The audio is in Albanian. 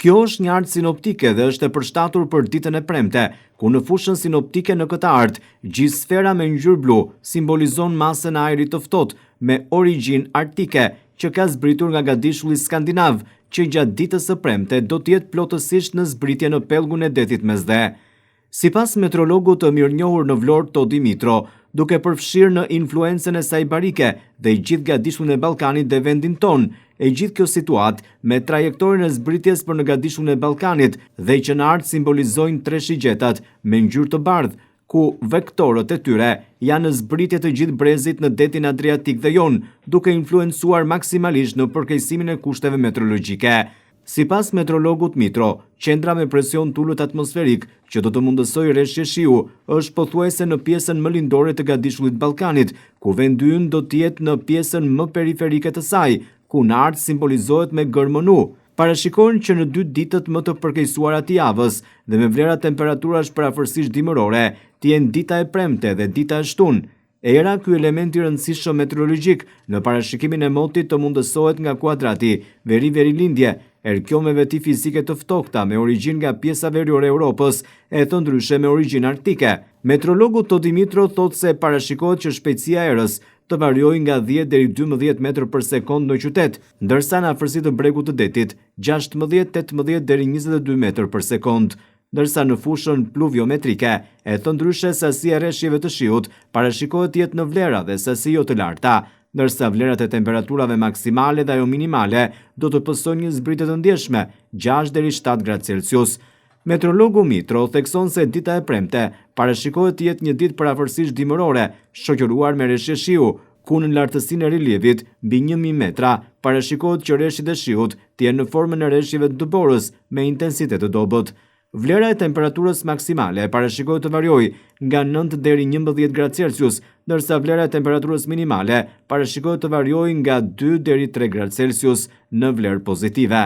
Kjo është një artë sinoptike dhe është e përshtatur për ditën e premte, ku në fushën sinoptike në këtë artë, gjithë sfera me ngjyrë blu simbolizon masën e ajrit të ftohtë me origjinë arktike që ka zbritur nga gadishulli skandinav, që gjatë ditës së premte do të jetë plotësisht në zbritje në pellgun e detit Mesdhe. Sipas meteorologut të mirënjohur në Vlorë Todi Mitro, duke përfshirë në influencën e saj barike dhe i gjithë gadishullin e Ballkanit dhe vendin ton, e gjithë kjo situatë me trajektorin e zbritjes për në gadishullin e Ballkanit dhe që në artë simbolizojnë tre shigjetat me ngjyrë të bardhë, ku vektorët e tyre janë në zbritje të gjithë brezit në detin Adriatik dhe Jon, duke influencuar maksimalisht në përkeqësimin e kushteve meteorologjike. Sipas meteorologut Mitro, qendra me presion tulët atmosferik që do të mundësoj rreshje shiu është pothuajse në pjesën më lindore të gadishullit Ballkanit, ku vendi ynë do të jetë në pjesën më periferike të saj, ku në artë simbolizohet me gërmënu. Parashikohen që në 2 ditët më të përkeqësuara të javës dhe me vlera temperaturash parafërsisht dimërore, të jenë dita e premte dhe dita e shtunë. Era, ky element i rëndësishëm meteorologjik në parashikimin e motit të mundësohet nga kuadrati veri lindje, kjo me veti fizike të ftohta me origjinë nga pjesa veriore e Europës e të ndryshe me origjinë arktike. Meteorologu Todi Mitro thotë se parashikohet që shpejtësia e erës të variojë nga 10 deri 12 metër për sekond në qytet, ndërsa në afërsi të bregut të detit 16-18 deri 22 metër për sekond. Ndërsa në fushën pluviometrike, e të ndryshe sasia e rreshjeve të shiut parashikohet të jetë në vlera dhe sasi jo të larta, ndërsa vlerat e temperaturave maksimale dhe ajo minimale do të pësojnë një zbritje të ndjeshme 6 deri 7 gradë Celsius. Meteorologu Mitro thekson se dita e premte parashikohet të jetë një ditë parafërsisht dimërore, shoqëruar me rreshje shiu, ku në lartësinë e relievit mbi 1000 metra parashikohet që rreshjet e shiut të jenë në formën e rreshjeve të borës me intensitet të dobët. Vlera e temperaturës maksimale parashikohet të variojë nga 9 deri 11 gradë Celsius, ndërsa vlera e temperaturës minimale parashikohet të variojë nga 2 deri 3 gradë Celsius në vlerë pozitive.